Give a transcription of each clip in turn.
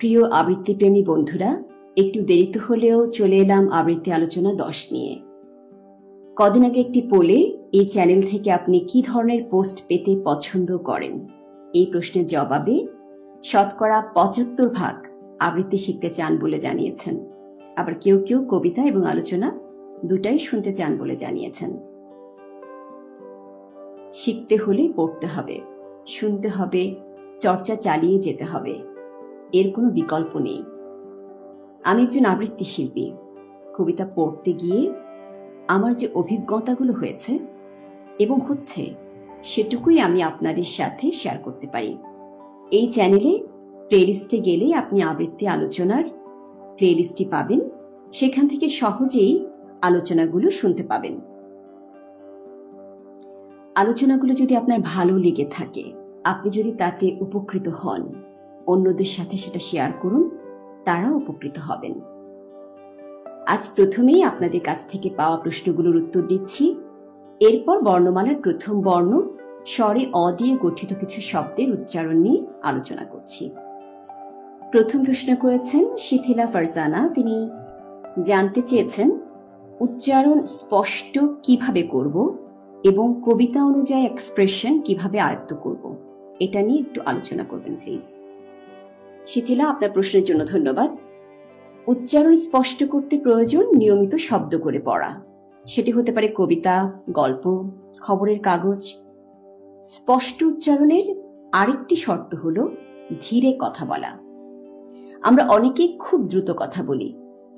প্রিয় আবৃত্তিপ্রেমী বন্ধুরা, একটু দেরিতে হলেও চলে এলাম আবৃত্তি আলোচনা 10 নিয়ে। কদিন আগে একটি পোলে এই চ্যানেল থেকে আপনি কি ধরনের পোস্ট পেতে পছন্দ করেন, এই প্রশ্নের জবাবে 75% আবৃত্তি শিখতে চান বলে জানিয়েছেন। আবার কেউ কেউ কবিতা এবং আলোচনা দুটাই শুনতে চান বলে জানিয়েছেন। শিখতে হলে পড়তে হবে, শুনতে হবে, চর্চা চালিয়ে যেতে হবে, এর কোনো বিকল্প নেই। আমি একজন আবৃত্তি শিল্পী। কবিতা পড়তে গিয়ে আমার যে অভিজ্ঞতাগুলো হয়েছে এবং হচ্ছে, সেটুকুই আমি আপনাদের সাথে শেয়ার করতে পারি। এই চ্যানেলে প্লেলিস্টে গেলে আপনি আবৃত্তি আলোচনার প্লেলিস্টটি পাবেন, সেখান থেকে সহজেই আলোচনাগুলো শুনতে পাবেন। আলোচনাগুলো যদি আপনার ভালো লেগে থাকে, আপনি যদি তাতে উপকৃত হন, অন্যদের সাথে সেটা শেয়ার করুন, তারাও উপকৃত হবেন। আজ প্রথমেই আপনাদের কাছ থেকে পাওয়া প্রশ্নগুলোর উত্তর দিচ্ছি। এরপর বর্ণমালার প্রথম বর্ণ স্বরে অ দিয়ে গঠিত কিছু শব্দের উচ্চারণ নিয়ে আলোচনা করছি। প্রথম প্রশ্ন করেছেন শিথিলা ফারজানা। তিনি জানতে চেয়েছেন উচ্চারণ স্পষ্ট কিভাবে করব এবং কবিতা অনুযায়ী এক্সপ্রেশন কিভাবে আয়ত্ত করব, এটা নিয়ে একটু আলোচনা করবেন প্লিজ। শিথিলা, আপনার প্রশ্নের জন্য ধন্যবাদ। উচ্চারণ স্পষ্ট করতে প্রয়োজন নিয়মিত শব্দ করে পড়া। সেটি হতে পারে কবিতা, গল্প, খবরের কাগজ। স্পষ্ট উচ্চারণের আরেকটি শর্ত হলো ধীরে কথা বলা। আমরা অনেকেই খুব দ্রুত কথা বলি,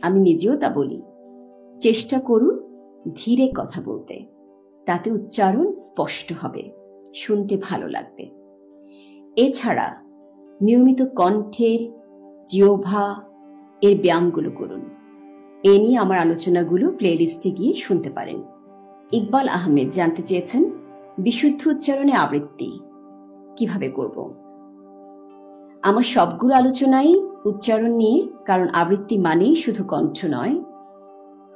আমি নিজেও তা বলি। চেষ্টা করুন ধীরে কথা বলতে, তাতে উচ্চারণ স্পষ্ট হবে, শুনতে ভালো লাগবে। এছাড়া নিয়মিত কণ্ঠের জিহ্বা এর ব্যায়ামগুলো করুন। এ নিয়ে আমার আলোচনাগুলো প্লেলিস্টে গিয়ে শুনতে পারেন। ইকবাল আহমেদ জানতে চেয়েছেন বিশুদ্ধ উচ্চারণে আবৃত্তি কিভাবে করব। আমার সবগুলো আলোচনাই উচ্চারণ নিয়ে, কারণ আবৃত্তি মানেই শুধু কণ্ঠ নয়,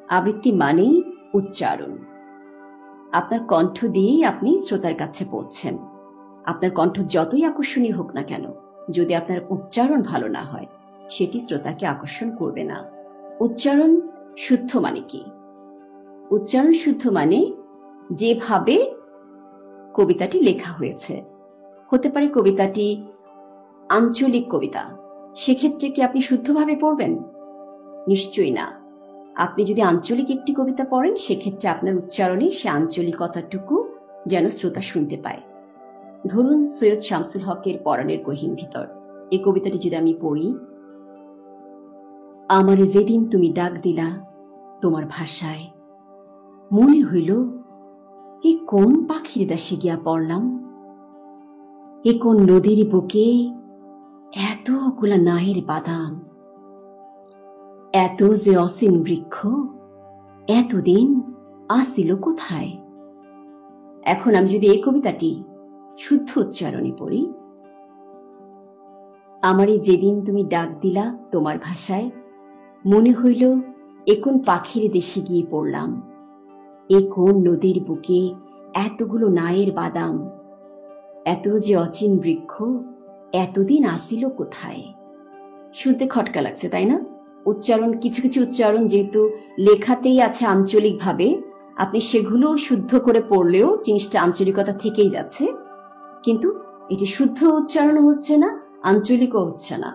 আবৃত্তি মানেই উচ্চারণ। আপনার কণ্ঠ দিয়েই আপনি শ্রোতার কাছে পৌঁছেন। আপনার কণ্ঠ যতই আকর্ষণীয় হোক না কেন, যদি আপনার উচ্চারণ ভালো না হয়, সেটি শ্রোতাকে আকর্ষণ করবে না। উচ্চারণ শুদ্ধ মানে কি? উচ্চারণ শুদ্ধ মানে যেভাবে কবিতাটি লেখা হয়েছে। হতে পারে কবিতাটি আঞ্চলিক কবিতা, সেক্ষেত্রে কি আপনি শুদ্ধভাবে পড়বেন? নিশ্চয়ই না। আপনি যদি আঞ্চলিক একটি কবিতা পড়েন, সেক্ষেত্রে আপনার উচ্চারণে সে আঞ্চলিকতাটুকু যেন শ্রোতা শুনতে পায়। ধরুন সৈয়দ শামসুল হকের পরাণের গহীন ভিতর, এই কবিতাটি যদি আমি পড়ি, আমারে যেদিন তুমি ডাক দিলা তোমার ভাষায়, মনে হইল এ কোন পাখির দেশে গিয়া পড়লাম, এ কোন নদীর বুকে এতগুলা নাহের বাদাম, এত যে অসীম বৃক্ষ এতদিন আসিল কোথায়। এখন আমি যদি এই কবিতাটি শুদ্ধ উচ্চারণে পড়ি, আমারে যেদিন তুমি ডাক দিলা তোমার ভাষায়, মনে হইল এ কোন পাখির দেশে গিয়ে পড়লাম, এ কোন নদীর বুকে এতগুলো নায়ের বাদাম, এত যে অচিন বৃক্ষ এতদিন আসিল কোথায়। শুনতে খটকা লাগছে, তাই না? উচ্চারণ, কিছু কিছু উচ্চারণ যেহেতু লেখাতেই আছে আঞ্চলিকভাবে, আপনি সেগুলো শুদ্ধ করে পড়লেও জিনিসটা আঞ্চলিকতা থেকেই যাচ্ছে, কিন্তু এটি শুদ্ধ উচ্চারণও হচ্ছে না, আঞ্চলিকও হচ্ছে না,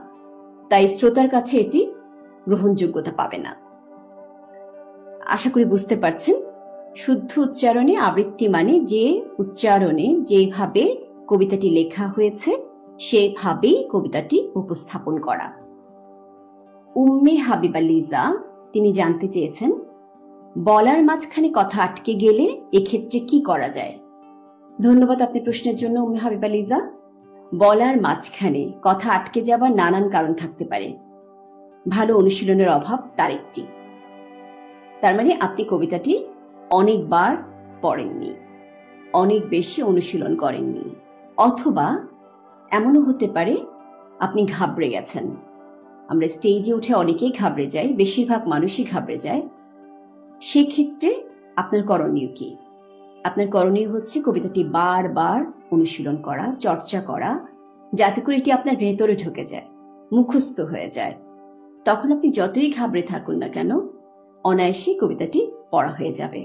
তাই শ্রোতার কাছে এটি গ্রহণযোগ্যতা পাবে না। আশা করি বুঝতে পারছেন। শুদ্ধ উচ্চারণে আবৃত্তি মানে যে উচ্চারণে যেভাবে কবিতাটি লেখা হয়েছে সেভাবেই কবিতাটি উপস্থাপন করা। উম্মে হাবিবা লিজা তিনি জানতে চেয়েছেন বলার মাঝখানে কথা আটকে গেলে এক্ষেত্রে কি করা যায়। ধন্যবাদ আপনি প্রশ্নের জন্য উম্মে হাবিবা লিজা। বলার মাঝখানে কথা আটকে যাবার নানান কারণ থাকতে পারে। ভালো অনুশীলনের অভাব তার একটি। তার মানে আপনি কবিতাটি অনেকবার পড়েননি, অনেক বেশি অনুশীলন করেননি, অথবা এমনও হতে পারে আপনি ঘাবড়ে গেছেন। আমরা স্টেজে উঠে অনেকেই ঘাবড়ে যাই, বেশিরভাগ মানুষই ঘাবড়ে যায়। সেক্ষেত্রে আপনার করণীয় কি? আপনার করণীয় হচ্ছে কবিতাটি বারবার অনুশীলন করা, চর্চা করা, যাতে করে এটি আপনার ভেতরে ঢুকে যায়। মুখস্থ হয়ে যায়, তখন আপনি যতই ঘাবড়ে থাকুন না কেন অনায়াসে কবিতাটি পড়া হয়ে যাবে।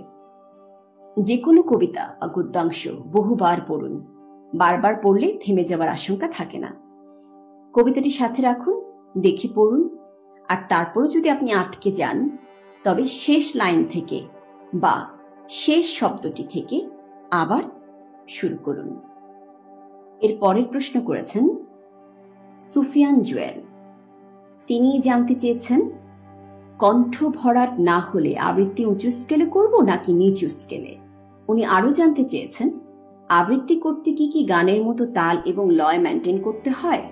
যে কোনো কবিতা বা গদ্যাংশ বহুবার পড়ুন, বারবার পড়লে থেমে যাওয়ার আশঙ্কা থাকে না। কবিতাটি সাথে রাখুন, দেখে পড়ুন, আর তারপরও যদি আপনি আটকে যান তবে শেষ লাইন থেকে বা শেষ শব্দটি থেকে আবার শুরু করুন। এর পরের প্রশ্ন করেছেন সুফিয়ান জুয়েল। তিনি জানতে চেয়েছেন কণ্ঠ ভরাট না হলে আবৃত্তি উঁচু স্কেলে করব নাকি নিচু স্কেলে। উনি আরো জানতে চেয়েছেন আবৃত্তি করতে কি কি গানের মতো তাল এবং লয় মেনটেন করতে হয়।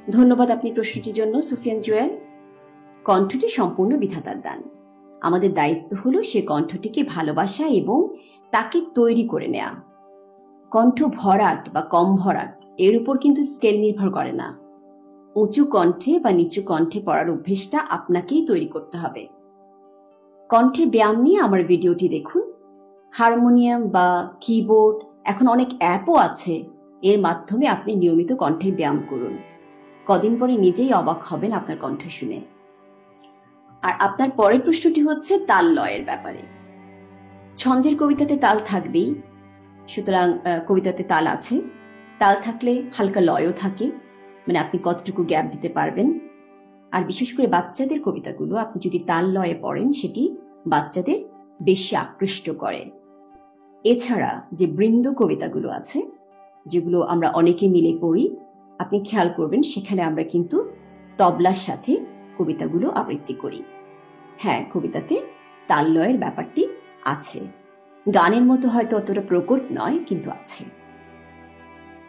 ধন্যবাদ আপনি প্রশ্নটির জন্য সুফিয়ান জুয়েল। কণ্ঠটি সম্পূর্ণ বিধাতার দান। আমাদের দায়িত্ব হলো সে কণ্ঠটিকে ভালোবাসা এবং তাকে তৈরি করে নেয়া। কণ্ঠ ভরাট বা কম ভরাট এর উপর কিন্তু স্কেল নির্ভর করে না। উঁচু কণ্ঠে বা নিচু কণ্ঠে পড়ার অভ্যেসটা আপনাকেই তৈরি করতে হবে। কণ্ঠের ব্যায়াম নিয়ে আমার ভিডিওটি দেখুন। হারমোনিয়াম বা কিবোর্ড, এখন অনেক অ্যাপও আছে, এর মাধ্যমে আপনি নিয়মিত কণ্ঠের ব্যায়াম করুন। কদিন পরে নিজেই অবাক হবেন আপনার কণ্ঠ শুনে। আর আপনার পরের প্রশ্নটি হচ্ছে তাল লয়ের ব্যাপারে। ছন্দের কবিতাতে তাল থাকবেই, সুতরাং কবিতাতে তাল আছে। তাল থাকলে হালকা লয়ও থাকে, মানে আপনি কতটুকু গ্যাপ দিতে পারবেন। আর বিশেষ করে বাচ্চাদের কবিতাগুলো আপনি যদি তাল লয়ে পড়েন সেটি বাচ্চাদের বেশি আকৃষ্ট করে। এছাড়া যে বৃন্দ কবিতাগুলো আছে যেগুলো আমরা অনেকে মিলে পড়ি, আপনি খেয়াল করবেন সেখানে আমরা কিন্তু তবলার সাথে কবিতাগুলো আবৃত্তি করি। হ্যাঁ, কবিতাতে তাল লয়ের ব্যাপারটি আছে, গানের মতো হয়তো অতটা প্রকট নয়, কিন্তু আছে।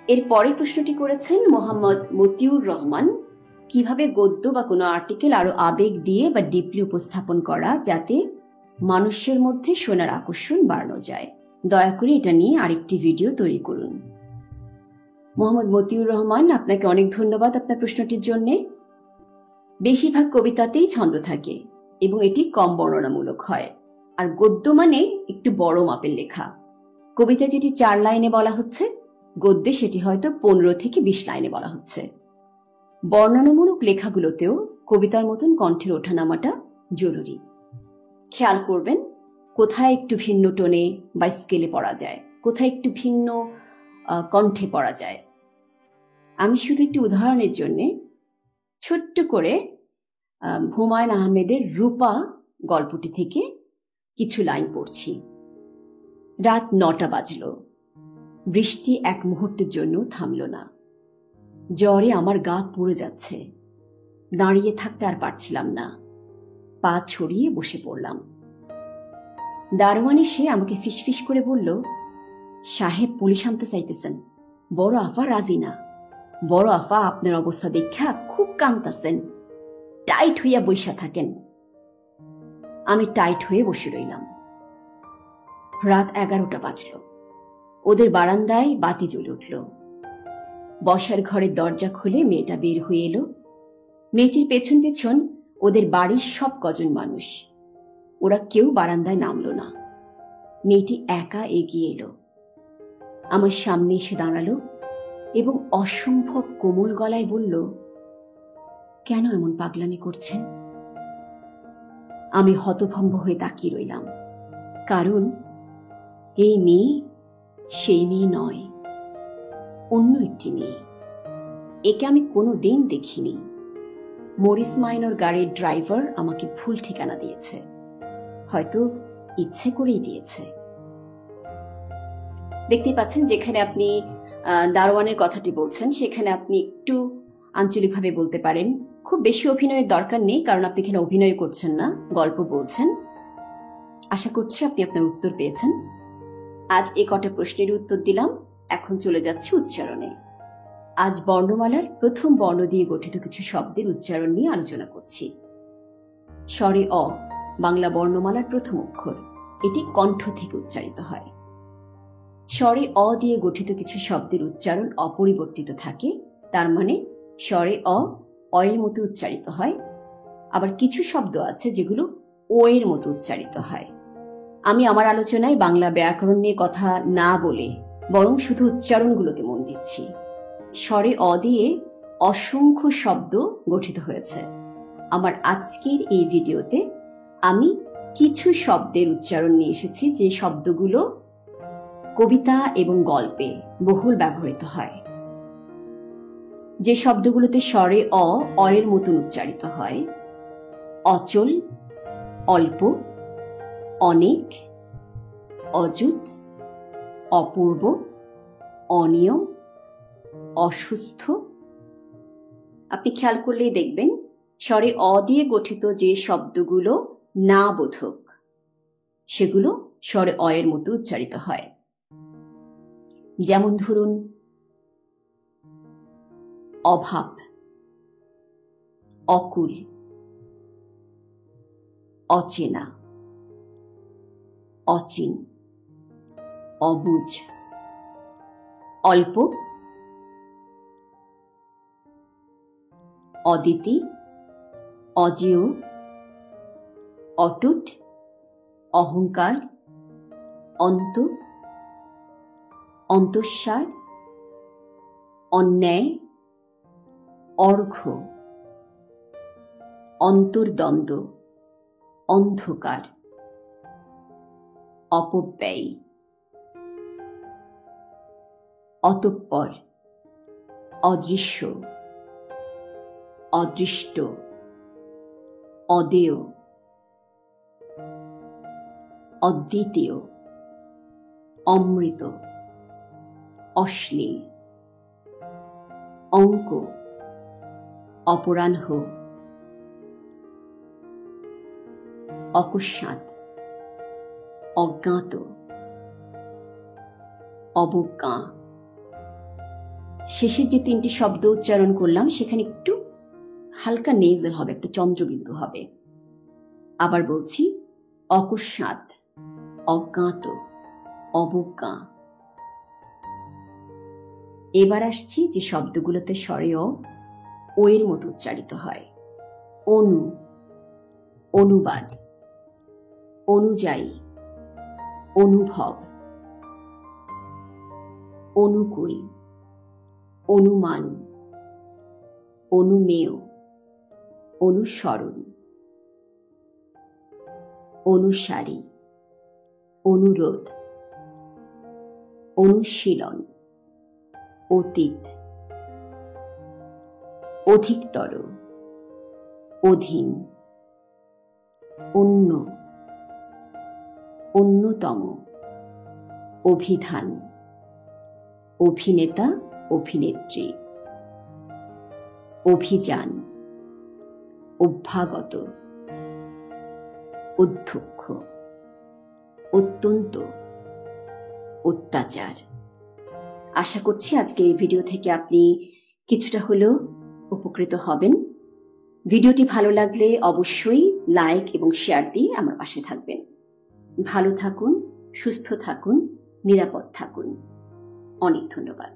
এর পরের প্রশ্নটি করেছেন মোহাম্মদ মতিউর রহমান। কিভাবে গদ্য বা কোনো আর্টিকেল আরো আবেগ দিয়ে বা ডিপলি উপস্থাপন করা যাতে মানুষের মধ্যে শোনার আকর্ষণ বাড়ানো যায়। দয়া করে এটা নিয়ে আরেকটি ভিডিও তৈরি করুন। মোহাম্মদ মতিউর রহমান, আপনাকে অনেক ধন্যবাদ আপনার প্রশ্নটির জন্য। বেশিরভাগ কবিতাতেই ছন্দ থাকে এবং এটি কম বর্ণনামূলক হয়। আর গদ্য মানে একটু বড় মাপের লেখা। কবিতা যেটি 4 লাইনে বলা হচ্ছে, গদ্যে সেটি হয়তো 15 থেকে 20 লাইনে বলা হচ্ছে। বর্ণনামূলক লেখাগুলোতেও কবিতার মতন কণ্ঠের ওঠানামাটা জরুরি। খেয়াল করবেন কোথায় একটু ভিন্ন টোনে বা স্কেলে পড়া যায়, কোথায় একটু ভিন্ন কণ্ঠে পড়া যায়। আমি শুধু একটি উদাহরণের জন্য ছোট্ট করে হুমায়ুন আহমেদের রূপা গল্পটি থেকে কিছু লাইন পড়ছি। রাত 9টা বাজলো, বৃষ্টি এক মুহূর্তের জন্য থামল না। জ্বরে আমার গা পুড়ে যাচ্ছে, দাঁড়িয়ে থাকতে আর পারছিলাম না, পা ছড়িয়ে বসে পড়লাম। দারোয়ান এসে আমাকে ফিসফিস করে বলল, সাহেব পুলিশ আনতে চাইতেছেন, বড় আফা রাজি না। বড় আফা আপনার অবস্থা দেখা খুব কাঁদতাছেন, টাইট হইয়া বইসা থাকেন। আমি টাইট হয়ে বসে রইলাম। রাত 11টা বাজলো। ওদের বারান্দায় বাতি জ্বলে উঠল। বসার ঘরের দরজা খুলে মেয়েটা বের হয়ে এলো। মেয়েটির পেছন পেছন ওদের বাড়ির সব কজন মানুষ। ওরা কেউ বারান্দায় নামলো না। মেয়েটি একা এগিয়ে এলো, আমার সামনে এসে দাঁড়ালো এবং অসম্ভব কোমল গলায় বলল, কেন এমন পাগলামি করছেন? আমি হতভম্ব হয়ে তাকিয়ে রইলাম, কারণ এই মেয়ে সেই মেয়ে নয়, অন্য একটি মেয়ে। একে আমি কোনোদিন দেখিনি। মরিস মাইনর গাড়ির ড্রাইভার আমাকে ভুল ঠিকানা দিয়েছে, হয়তো ইচ্ছে করেই দিয়েছে। দেখতে পাচ্ছেন যেখানে আপনি দারোয়ানের কথাটি বলছেন সেখানে আপনি একটু আঞ্চলিকভাবে বলতে পারেন। খুব বেশি অভিনয়ের দরকার নেই, কারণ আপনি এখানে অভিনয় করছেন না, গল্প বলছেন। আশা করছি আপনি আপনার উত্তর পেয়েছেন। আজ এই কটা প্রশ্নের উত্তর দিলাম, এখন চলে যাচ্ছি উচ্চারণে। আজ বর্ণমালার প্রথম বর্ণ দিয়ে গঠিত কিছু শব্দের উচ্চারণ নিয়ে আলোচনা করছি। স্বরে অ বাংলা বর্ণমালার প্রথম অক্ষর, এটি কণ্ঠ থেকে উচ্চারিত হয়। স্বরে অ দিয়ে গঠিত কিছু শব্দের উচ্চারণ অপরিবর্তিত থাকে, তার মানে স্বরে অ এর মতো উচ্চারিত হয়। আবার কিছু শব্দ আছে যেগুলো ও এর মতো উচ্চারিত হয়। আমি আমার আলোচনায় বাংলা ব্যাকরণ নিয়ে কথা না বলে বরং শুধু উচ্চারণগুলোতে মন দিচ্ছি। স্বরে অ দিয়ে অসংখ্য শব্দ গঠিত হয়েছে। আমার আজকের এই ভিডিওতে আমি কিছু শব্দের উচ্চারণ নিয়ে এসেছি যে শব্দগুলো কবিতা এবং গল্পে বহুল ব্যবহৃত হয়, যে শব্দগুলোতে স্বরে অয়ের মতন উচ্চারিত হয়। অচল, অল্প, অনেক, অযুত, অপূর্ব, অনিয়ম, অসুস্থ। আপনি খেয়াল করলেই দেখবেন স্বরে দিয়ে গঠিত যে শব্দগুলো না বোধক সেগুলো স্বরে এর মতো উচ্চারিত হয়। যেমন ধরুন অভাব, অকুল, অচেনা, অচিন, অবুঝ, অল্প, অদিতি, অজেয়, অটুট, অহংকার, অন্ত, অন্তঃসার, অন্যায়, অর্ঘ্য, অন্তর্দ্বন্দ্ব, অন্ধকার, অপব্যয়, অতঃপর, অদৃশ্য, অদৃষ্ট, অদেয়, অদ্বিতীয়, অমৃত, অশ্লীল, অঙ্ক, অপরাহ্ন, অকস্মাৎ, অজ্ঞাত, অবজ্ঞা। শেষের যে তিনটি শব্দ উচ্চারণ করলাম সেখানে একটু হালকা নেজেল হবে, একটা চন্দ্রবিন্দু হবে। আবার বলছি, অকস্মাৎ, অজ্ঞাত, অবজ্ঞা। এবার আসছি যে শব্দগুলোতে স্বরে ও এর মতো উচ্চারিত হয়। অনু, অনুবাদ, অনুযায়ী, অনুভব, অনুকূল, অনুমান, অনুমেয়, অনুসরণ, অনুসারী, অনুরোধ, অনুশীলন, অতীত, অধিকতর, অধীন, অন্য, অন্যতম, অভিধান, অভিনেতা, অভিনেত্রী, অভিযান, অভ্যাগত, অধ্যক্ষ, অত্যন্ত, অত্যাচার। আশা করছি আজকের এই ভিডিও থেকে আপনি কিছুটা হলেও উপকৃত হবেন। ভিডিওটি ভালো লাগলে অবশ্যই লাইক এবং শেয়ার দিয়ে আমার পাশে থাকবেন। ভালো থাকুন, সুস্থ থাকুন, নিরাপদ থাকুন। অনেক ধন্যবাদ।